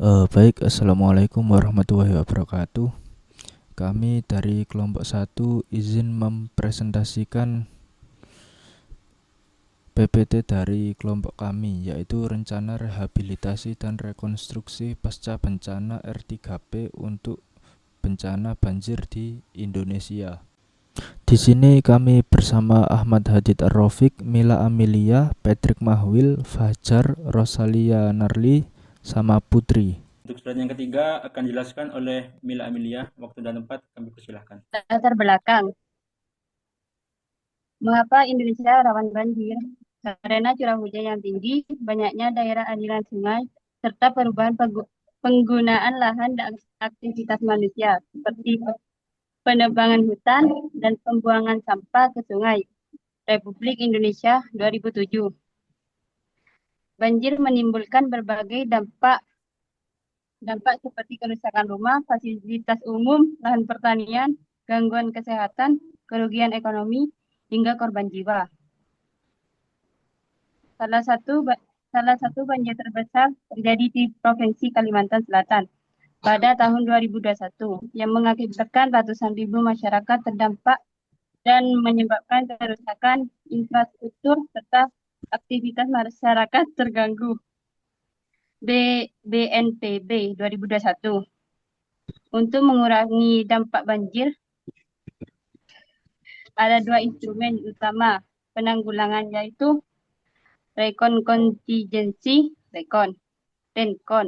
Baik, Assalamualaikum warahmatullahi wabarakatuh. Kami dari kelompok satu izin mempresentasikan PPT dari kelompok kami, yaitu Rencana Rehabilitasi dan Rekonstruksi Pasca Bencana R3P untuk bencana banjir di Indonesia. Di sini kami bersama Ahmad Hadid Ar-Rafiq, Mila Amelia, Patrick Mahwil, Fajar, Rosalia Narli, sama Putri. Untuk slide yang ketiga akan dijelaskan oleh Mila Amelia. Waktu dan tempat kami persilahkan. Latar belakang. Mengapa Indonesia rawan banjir? Karena curah hujan yang tinggi, banyaknya daerah aliran sungai, serta perubahan penggunaan lahan dan aktivitas manusia, seperti penebangan hutan dan pembuangan sampah ke sungai. Republik Indonesia 2007. Banjir menimbulkan berbagai dampak seperti kerusakan rumah, fasilitas umum, lahan pertanian, gangguan kesehatan, kerugian ekonomi, hingga korban jiwa. Salah satu banjir terbesar terjadi di Provinsi Kalimantan Selatan pada tahun 2021 yang mengakibatkan ratusan ribu masyarakat terdampak dan menyebabkan kerusakan infrastruktur serta aktivitas masyarakat terganggu. BNPB 2021. Untuk mengurangi dampak banjir, ada dua instrumen utama penanggulangan, yaitu Rekon Kontingensi (RENKON)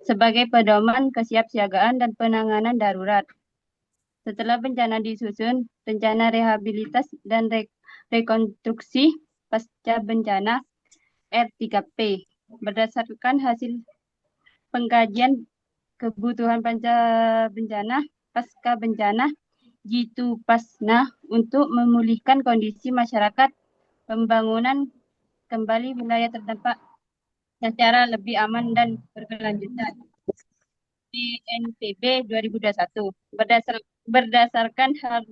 sebagai pedoman kesiapsiagaan dan penanganan darurat. Setelah bencana disusun rencana rehabilitasi dan rekonstruksi pasca bencana R3P berdasarkan hasil pengkajian kebutuhan pasca bencana G2PASNA untuk memulihkan kondisi masyarakat, pembangunan kembali wilayah terdampak secara lebih aman dan berkelanjutan. BNPB 2021. Berdasarkan hal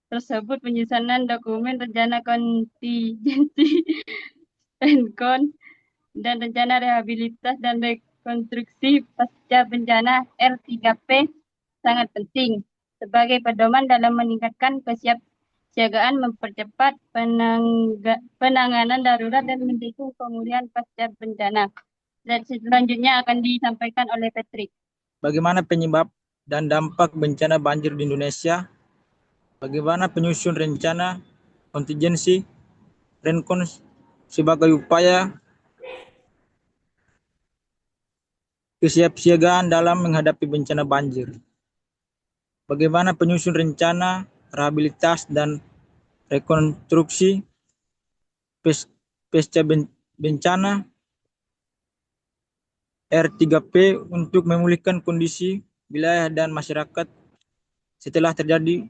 tersebut, penyusunan dokumen rencana kontingensi RENKON dan rencana rehabilitasi dan rekonstruksi pasca bencana R3P sangat penting sebagai pedoman dalam meningkatkan kesiapsiagaan, mempercepat penanganan darurat, dan mendukung pemulihan pasca bencana. Dan selanjutnya akan disampaikan oleh Patrick. Bagaimana penyebab dan dampak bencana banjir di Indonesia? Bagaimana penyusun rencana kontingensi RENKON sebagai upaya kesiapsiagaan dalam menghadapi bencana banjir? Bagaimana penyusun rencana rehabilitasi dan rekonstruksi pasca bencana R3P untuk memulihkan kondisi wilayah dan masyarakat setelah terjadi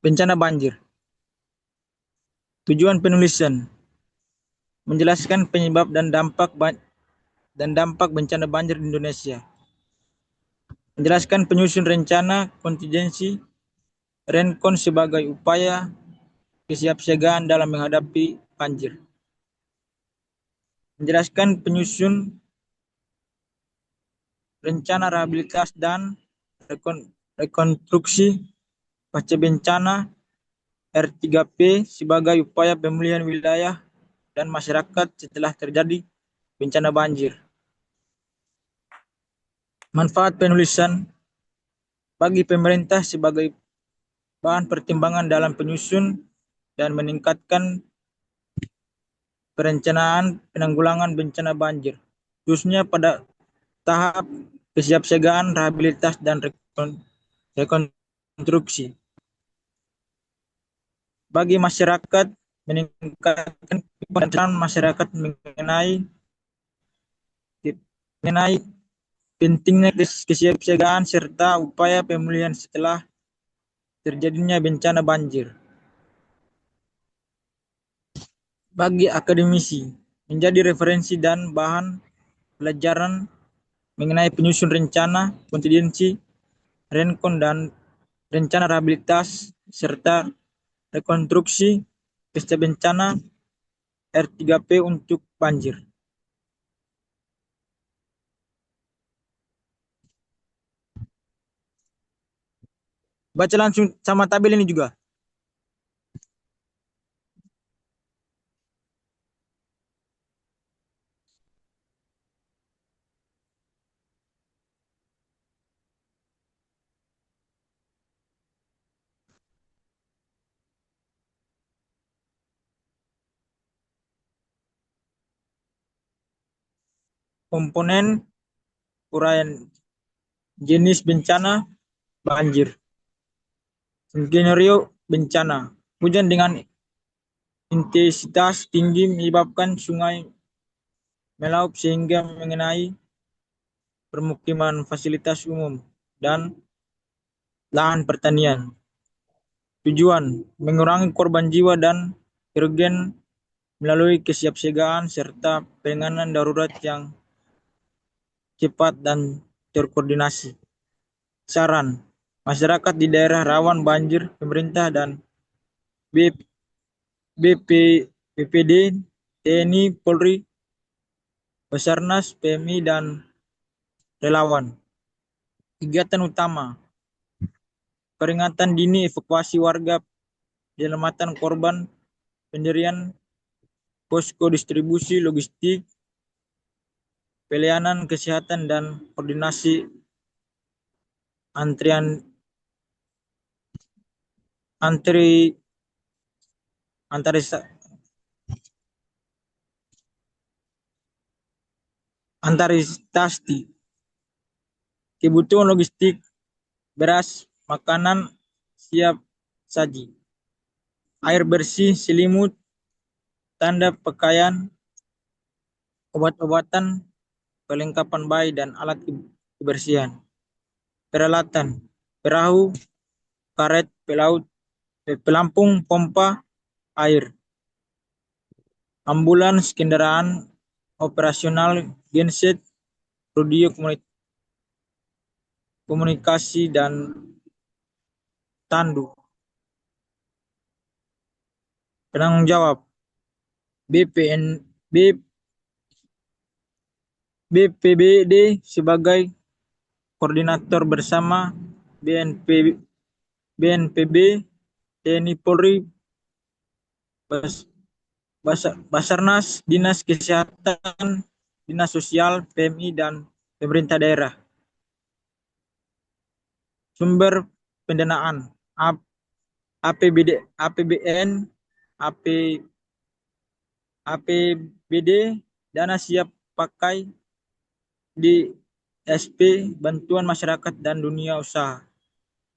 bencana banjir. Tujuan penulisan: menjelaskan penyebab dan dampak bencana banjir di Indonesia. Menjelaskan penyusun rencana kontingensi RENKON sebagai upaya kesiapsiagaan dalam menghadapi banjir. Menjelaskan penyusun rencana rehabilitasi dan rekonstruksi pasca bencana R3P sebagai upaya pemulihan wilayah dan masyarakat setelah terjadi bencana banjir. Manfaat penulisan bagi pemerintah sebagai bahan pertimbangan dalam penyusun dan meningkatkan perencanaan penanggulangan bencana banjir, khususnya pada tahap kesiapsiagaan, rehabilitasi, dan rekonstruksi. Bagi masyarakat, meningkatkan kesadaran masyarakat mengenai pentingnya kesiapsiagaan serta upaya pemulihan setelah terjadinya bencana banjir. Bagi akademisi, menjadi referensi dan bahan pelajaran mengenai penyusun rencana kontingensi RENKON dan rencana rehabilitasi serta rekonstruksi pasca bencana R3P untuk banjir. Baca langsung sama tabel ini juga. Komponen uraian jenis bencana banjir. Skenario bencana. Hujan dengan intensitas tinggi menyebabkan sungai meluap sehingga mengenai permukiman, fasilitas umum, dan lahan pertanian. Tujuan mengurangi korban jiwa dan kerugian melalui kesiapsiagaan serta penanganan darurat yang cepat dan terkoordinasi. Saran masyarakat di daerah rawan banjir, pemerintah dan BPD, TNI, Polri, Basarnas, PMI, dan relawan. Kegiatan utama peringatan dini, evakuasi warga, penyelamatan korban, pendirian posko distribusi logistik, pelayanan kesehatan, dan koordinasi antarinstasi. Kebutuhan logistik, beras, makanan siap saji, air bersih, selimut, tanda pakaian, obat-obatan, perlengkapan bayi, dan alat kebersihan. Peralatan, perahu, karet pelaut, pelampung, pompa air, ambulans, kendaraan operasional, genset, radio komunikasi, dan tandu. Penanggung jawab BPBD sebagai koordinator bersama BNPB, TNI, Polri, Basarnas, Dinas Kesehatan, Dinas Sosial, PMI, dan pemerintah daerah. Sumber pendanaan APBN, APBD, dana siap pakai di SP, bantuan masyarakat dan dunia usaha.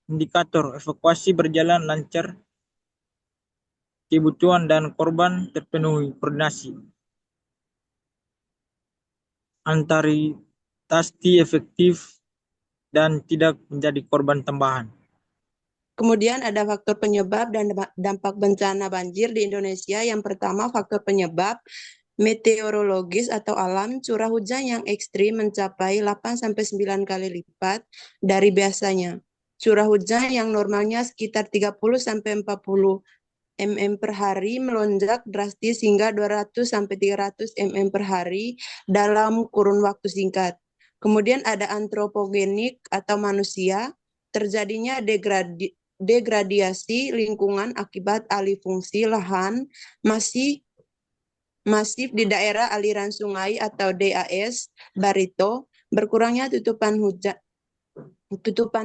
Indikator evakuasi berjalan lancar, kebutuhan dan korban terpenuhi, koordinasi antarinstasi efektif dan tidak menjadi korban tambahan. Kemudian ada faktor penyebab dan dampak bencana banjir di Indonesia. Yang pertama, faktor penyebab meteorologis atau alam. Curah hujan yang ekstrim mencapai 8-9 kali lipat dari biasanya. Curah hujan yang normalnya sekitar 30-40 mm per hari melonjak drastis hingga 200-300 mm per hari dalam kurun waktu singkat. Kemudian ada antropogenik atau manusia, terjadinya degradasi lingkungan akibat alih fungsi lahan masif di daerah aliran sungai atau DAS, Barito, berkurangnya tutupan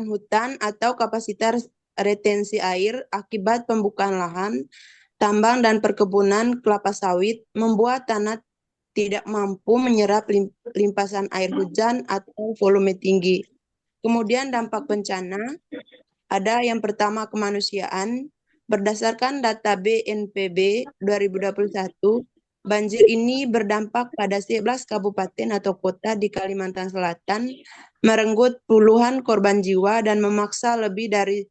hutan atau kapasitas retensi air akibat pembukaan lahan, tambang dan perkebunan kelapa sawit membuat tanah tidak mampu menyerap limpasan air hujan atau volume tinggi. Kemudian dampak bencana, ada yang pertama kemanusiaan. Berdasarkan data BNPB 2021, banjir ini berdampak pada 11 kabupaten atau kota di Kalimantan Selatan, merenggut puluhan korban jiwa dan memaksa lebih dari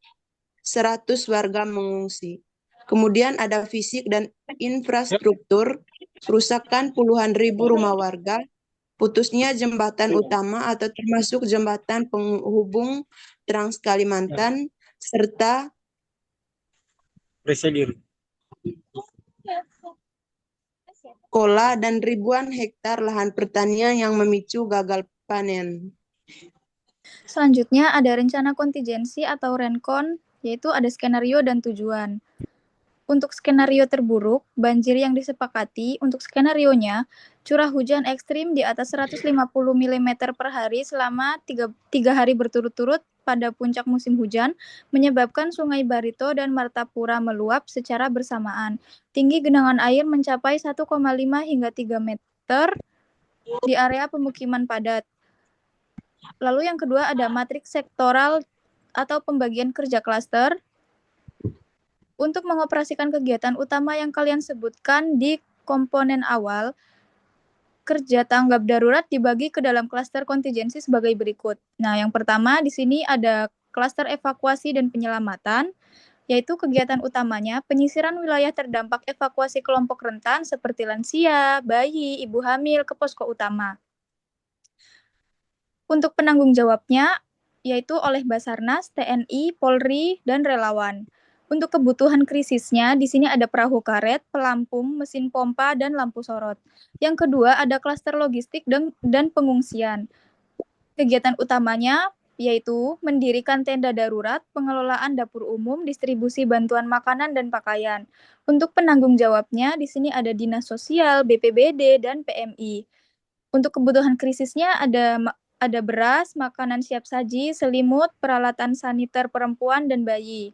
100 warga mengungsi. Kemudian ada fisik dan infrastruktur, kerusakan puluhan ribu rumah warga, putusnya jembatan utama atau termasuk jembatan penghubung Trans Kalimantan, serta kola dan ribuan hektar lahan pertanian yang memicu gagal panen. Selanjutnya ada rencana kontingensi atau RENKON yaitu ada skenario dan tujuan. Untuk skenario terburuk, banjir yang disepakati untuk skenarionya, curah hujan ekstrim di atas 150 mm per hari selama 3 hari berturut-turut pada puncak musim hujan, menyebabkan Sungai Barito dan Martapura meluap secara bersamaan. Tinggi genangan air mencapai 1,5 hingga 3 meter di area pemukiman padat. Lalu yang kedua ada matriks sektoral atau pembagian kerja klaster. Untuk mengoperasikan kegiatan utama yang kalian sebutkan di komponen awal, kerja tanggap darurat dibagi ke dalam klaster kontingensi sebagai berikut. Nah, yang pertama di sini ada klaster evakuasi dan penyelamatan, yaitu kegiatan utamanya penyisiran wilayah terdampak evakuasi kelompok rentan seperti lansia, bayi, ibu hamil ke posko utama. Untuk penanggung jawabnya, yaitu oleh Basarnas, TNI, Polri, dan relawan. Untuk kebutuhan krisisnya, di sini ada perahu karet, pelampung, mesin pompa, dan lampu sorot. Yang kedua, ada klaster logistik dan pengungsian. Kegiatan utamanya yaitu mendirikan tenda darurat, pengelolaan dapur umum, distribusi bantuan makanan dan pakaian. Untuk penanggung jawabnya, di sini ada Dinas Sosial, BPBD, dan PMI. Untuk kebutuhan krisisnya ada beras, makanan siap saji, selimut, peralatan saniter perempuan dan bayi.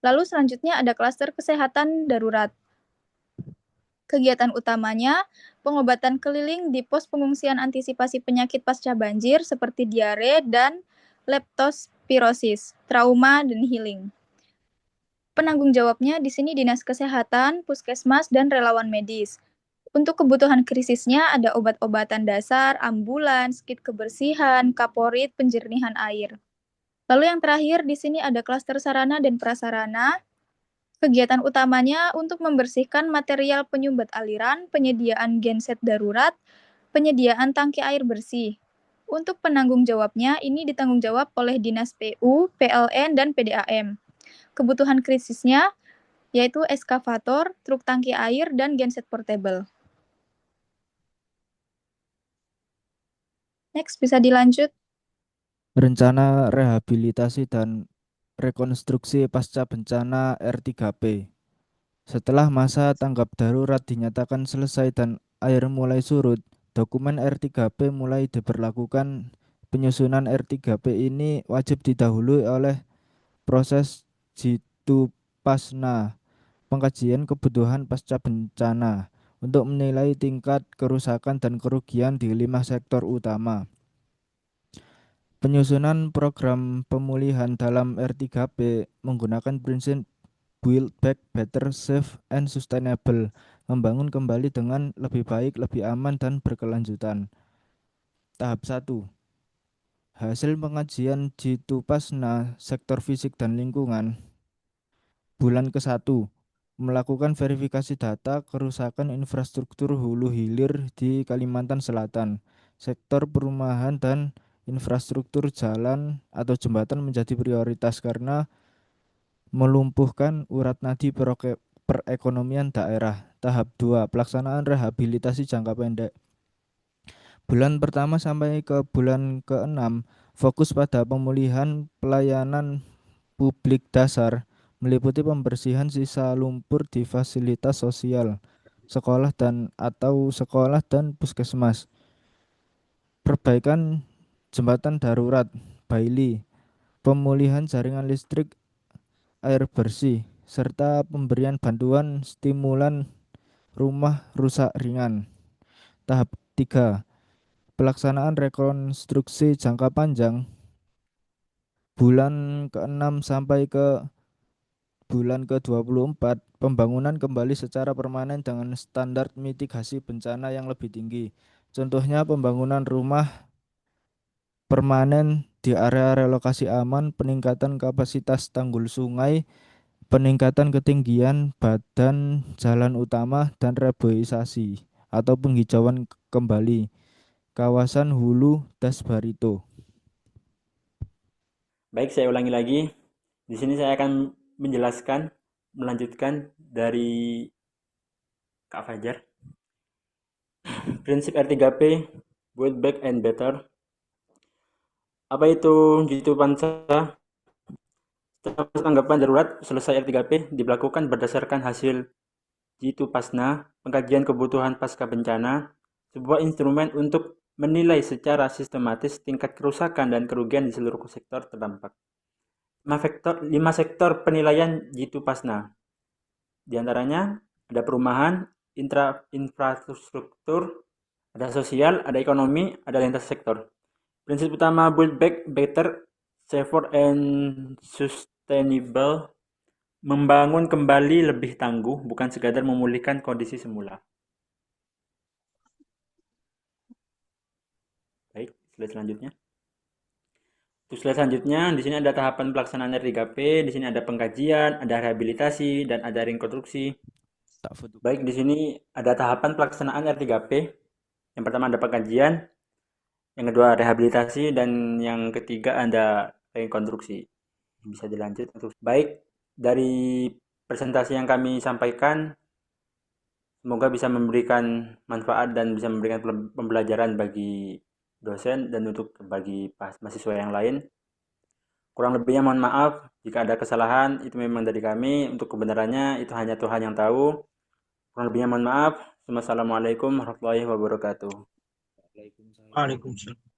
Lalu selanjutnya ada klaster kesehatan darurat. Kegiatan utamanya pengobatan keliling di pos pengungsian antisipasi penyakit pasca banjir seperti diare dan leptospirosis, trauma dan healing. Penanggung jawabnya di sini Dinas Kesehatan, Puskesmas, dan relawan medis. Untuk kebutuhan krisisnya ada obat-obatan dasar, ambulans, kit kebersihan, kaporit, penjernihan air. Lalu yang terakhir di sini ada klaster sarana dan prasarana. Kegiatan utamanya untuk membersihkan material penyumbat aliran, penyediaan genset darurat, penyediaan tangki air bersih. Untuk penanggung jawabnya ini ditanggung jawab oleh Dinas PU, PLN, dan PDAM. Kebutuhan krisisnya yaitu eskavator, truk tangki air, dan genset portable. Next, bisa dilanjut. Rencana rehabilitasi dan rekonstruksi pasca bencana R3P. Setelah masa tanggap darurat dinyatakan selesai dan air mulai surut, dokumen R3P mulai diberlakukan. Penyusunan R3P ini wajib didahului oleh proses Jitu Pasna, pengkajian kebutuhan pasca bencana, untuk menilai tingkat kerusakan dan kerugian di 5 sektor utama. Penyusunan program pemulihan dalam R3P menggunakan prinsip Build Back Better, Safe, and Sustainable, membangun kembali dengan lebih baik, lebih aman, dan berkelanjutan. Tahap 1. Hasil pengajian Jitu Pasna sektor fisik dan lingkungan. Bulan ke-1. Melakukan verifikasi data kerusakan infrastruktur hulu hilir di Kalimantan Selatan. Sektor perumahan dan infrastruktur jalan atau jembatan menjadi prioritas karena melumpuhkan urat nadi perekonomian daerah. Tahap 2. Pelaksanaan rehabilitasi jangka pendek. Bulan pertama sampai ke bulan ke-6 fokus pada pemulihan pelayanan publik dasar, meliputi pembersihan sisa lumpur di fasilitas sosial, sekolah dan puskesmas. Perbaikan jembatan darurat, Baili, pemulihan jaringan listrik, air bersih, serta pemberian bantuan stimulan rumah rusak ringan. Tahap 3. Pelaksanaan rekonstruksi jangka panjang. Bulan ke-6 sampai ke bulan ke-24, pembangunan kembali secara permanen dengan standar mitigasi bencana yang lebih tinggi. Contohnya pembangunan rumah permanen di area relokasi aman, peningkatan kapasitas tanggul sungai, peningkatan ketinggian badan jalan utama, dan reboisasi atau penghijauan kembali kawasan hulu Das Barito. Baik, saya ulangi lagi. Di sini saya akan melanjutkan dari Kak Fajar. Prinsip R3P, Build Back and Better. Apa itu Jitu Pansa? tanggapan darurat selesai R3P dilakukan berdasarkan hasil Jitu Pasna, pengkajian kebutuhan pasca bencana, sebuah instrumen untuk menilai secara sistematis tingkat kerusakan dan kerugian di seluruh sektor terdampak. 5 sektor penilaian Jitu Pasna. Di antaranya ada perumahan, infrastruktur, ada sosial, ada ekonomi, ada lintas sektor. Prinsip utama Build Back Better, Safer and Sustainable, membangun kembali lebih tangguh, bukan sekadar memulihkan kondisi semula. Baik, slide selanjutnya. Untuk slide selanjutnya, di sini ada tahapan pelaksanaan R3P, di sini ada pengkajian, ada rehabilitasi, dan ada rekonstruksi. Baik, di sini ada tahapan pelaksanaan R3P. Yang pertama ada pengkajian, yang kedua rehabilitasi, dan yang ketiga ada rekonstruksi. Bisa dilanjut. Baik, dari presentasi yang kami sampaikan, semoga bisa memberikan manfaat dan bisa memberikan pembelajaran bagi dosen dan untuk bagi mahasiswa yang lain. Kurang lebihnya mohon maaf jika ada kesalahan, itu memang dari kami. Untuk kebenarannya itu hanya Tuhan yang tahu. Kurang lebihnya mohon maaf. Wassalamualaikum warahmatullahi wabarakatuh. Waalaikumsalam.